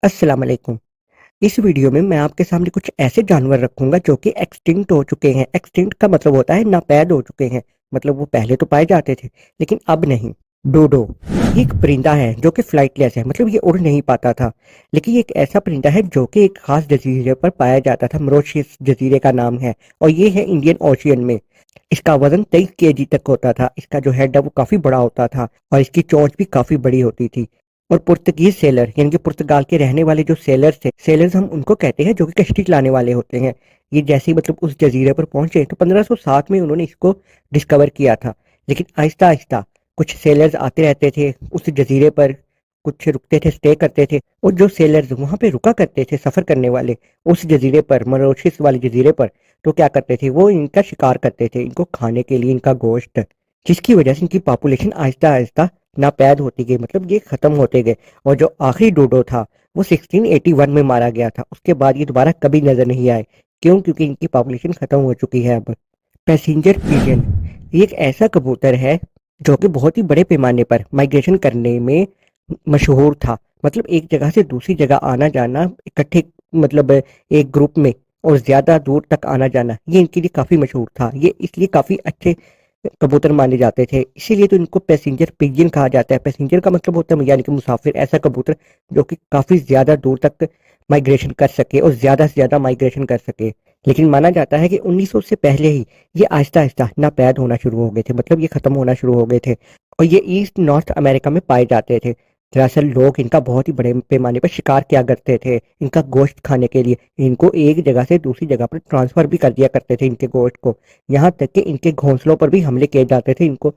अस्सलाम वालेकुम। इस वीडियो में मैं आपके सामने कुछ ऐसे जानवर रखूंगा जो कि एक्सटिंक्ट हो चुके हैं। एक्सटिंक्ट का मतलब होता है नापैद हो चुके हैं। मतलब वो पहले तो पाए जाते थे लेकिन अब नहीं। डोडो ये एक परिंदा है जो कि फ्लाइटलेस है, मतलब ये उड़ नहीं पाता था। लेकिन ये एक ऐसा परिंदा है जो कि एक खास जजीरे पर पाया जाता था। मॉरिशस जजीरे का नाम है और ये है इंडियन ओशियन में। इसका वजन 23 kg तक होता था। इसका जो हेड है वो काफी बड़ा होता था और इसकी चोंच भी काफी बड़ी होती थी। और पुर्तगीज सेलर यानी कि पुर्तगाल के रहने वाले जो सेलर्स थे, सेलर्स हम उनको कहते हैं जो कि कश्ती चलाने वाले होते हैं। ये जैसे ही मतलब उस जजीरे पर पहुंचे तो 1507 में उन्होंने इसको डिस्कवर किया था। लेकिन आहिस्ता आहिस्ता कुछ सेलर्स आते रहते थे उस जजीरे पर, कुछ रुकते थे, स्टे करते थे। और जो सेलर्स वहां पे रुका करते थे, सफर करने वाले उस जजीरे पर, मॉरिशस वाले जजीरे पर, तो क्या करते थे वो इनका शिकार करते थे, इनको खाने के लिए, इनका गोश्त। जिसकी वजह से इनकी पॉपुलेशन आहिस्ता आहिस्ता नापैद होती गई, मतलब ये खत्म होते गए। और जो आखिरी डोडो था वो 1681 में मारा गया था। उसके बाद ये दोबारा कभी नजर नहीं आए। क्यों? क्योंकि इनकी पॉपुलेशन खत्म हो चुकी है अब। पैसेंजर पिजन ये एक ऐसा कबूतर है जो कि बहुत ही बड़े पैमाने पर माइग्रेशन करने में मशहूर था। मतलब एक जगह से दूसरी जगह आना जाना इकट्ठे, मतलब एक ग्रुप में, और ज्यादा दूर तक आना जाना, ये इनके लिए काफी मशहूर था। ये इसलिए काफी अच्छे कबूतर माने जाते थे, इसीलिए तो इनको पैसेंजर पिजियन कहा जाता है। पैसेंजर का मतलब होता है यानी कि मुसाफिर, ऐसा कबूतर जो कि काफी ज्यादा दूर तक माइग्रेशन कर सके और ज्यादा से ज्यादा माइग्रेशन कर सके। लेकिन माना जाता है कि 1900 से पहले ही ये आहिस्ता आहिस्ता नापैद होना शुरू हो गए थे, मतलब ये खत्म होना शुरू हो गए थे। और ये ईस्ट नॉर्थ अमेरिका में पाए जाते थे। दरअसल लोग इनका बहुत ही बड़े पैमाने पर शिकार किया करते थे इनका गोश्त खाने के लिए। इनको एक जगह से दूसरी जगह पर ट्रांसफर भी कर दिया करते थे इनके गोश्त को। यहाँ तक कि इनके घोंसलों पर भी हमले किए जाते थे इनको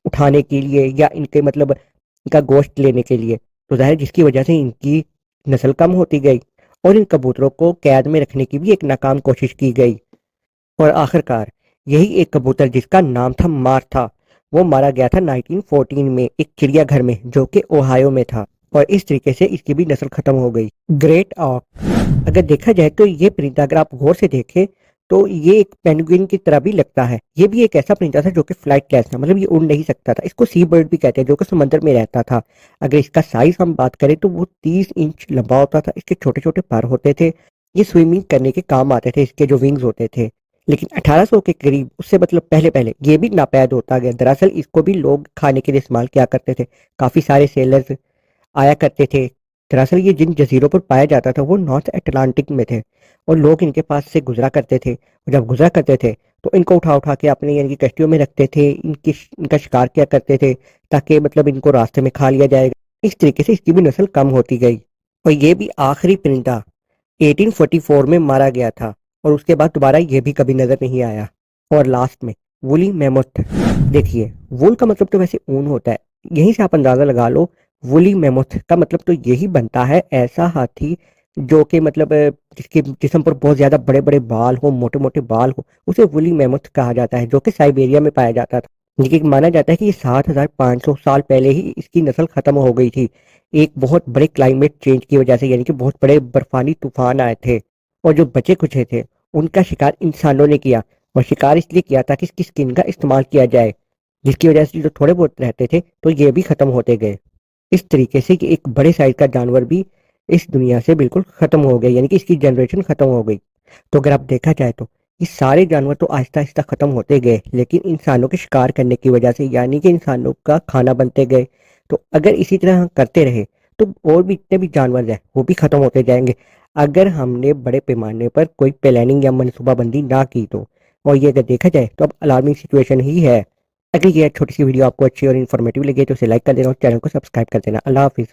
उठाने के लिए, या इनके मतलब इनका गोश्त लेने के लिए। तो जाहिर जिसकी वजह से इनकी नस्ल कम होती गई और इन कबूतरों को कैद में रखने की भी एक नाकाम कोशिश की गई। और आखिरकार यही एक कबूतर जिसका नाम था मार्था, वो मारा गया था 1914 में एक चिड़ियाघर में जो कि ओहायो में था। और इस तरीके से इसकी भी नस्ल खत्म हो गई। ग्रेट ऑक, अगर देखा जाए तो ये परिंदा अगर आप गौर से देखें तो ये एक पेंगुइन की तरह भी लगता है। ये भी एक ऐसा परिंदा था जो कि फ्लाइटलेस था, मतलब ये उड़ नहीं सकता था। इसको सी बर्ड भी कहते हैं, जो कि समंदर में रहता था। अगर इसका साइज हम बात करें तो वो 30 इंच लंबा होता था। इसके छोटे छोटे पैर होते थे। ये स्विमिंग करने के काम आते थे, इसके जो विंग्स होते थे। लेकिन 1800 के करीब, उससे मतलब पहले पहले, ये भी नापैद होता गया। दरअसल इसको भी लोग खाने के लिए इस्तेमाल किया करते थे। काफी सारे सेलर्स आया करते थे। दरअसल ये जिन जजीरों पर पाया जाता था वो नॉर्थ अटलांटिक में थे और लोग इनके पास से गुजरा करते थे। और जब गुजरा करते थे तो इनको उठा उठा के अपने यानी कि कश्तियों में रखते थे, इनका शिकार किया करते थे ताकि मतलब इनको रास्ते में खा लिया जाएगा। इस तरीके से इसकी भी नस्ल कम होती गई। और ये भी आखिरी परिंदा 1844 में मारा गया था और उसके बाद दोबारा ये भी कभी नजर नहीं आया। और लास्ट में वुली मेमोथ, देखिए वुल का मतलब तो वैसे ऊन होता है, यहीं से आप अंदाजा लगा लो। वुली मेमोथ का मतलब तो यही बनता है, ऐसा हाथी जो कि मतलब जिसके जिस्म पर बहुत ज्यादा बड़े बड़े बाल हो, मोटे मोटे बाल हो, उसे वुली मेमोथ कहा जाता है, जो कि साइबेरिया में पाया जाता था। लेकिन माना जाता है कि ये 7500 साल पहले ही इसकी नस्ल खत्म हो गई थी एक बहुत बड़े क्लाइमेट चेंज की वजह से, यानी कि बहुत बड़े बर्फानी तूफान आए थे और जो बचे कुछ थे उनका शिकार इंसानों ने किया। और शिकार इसलिए किया था कि इसकी स्किन का इस्तेमाल किया जाए, जिसकी वजह से जो थोड़े बहुत रहते थे तो ये भी खत्म होते गए। इस तरीके से कि एक बड़े साइज का जानवर भी इस दुनिया से बिल्कुल खत्म हो गया, यानी कि इसकी जनरेशन खत्म हो गई। तो अगर आप देखा जाए तो ये सारे जानवर तो आहिस्ता आहिस्ता खत्म होते गए, लेकिन इंसानों के शिकार करने की वजह से, यानी कि इंसानों का खाना बनते गए। तो अगर इसी तरह हम करते रहे तो और भी जितने भी जानवर हैं वो भी खत्म होते जाएंगे, अगर हमने बड़े पैमाने पर कोई प्लानिंग या मनसूबाबंदी ना की तो। और ये अगर देखा जाए तो अब अलार्मिंग सिचुएशन ही है। अगर ये छोटी सी वीडियो आपको अच्छी और इन्फॉर्मेटिव लगे तो उसे लाइक कर देना और चैनल को सब्सक्राइब कर देना। अल्लाह हाफिज़।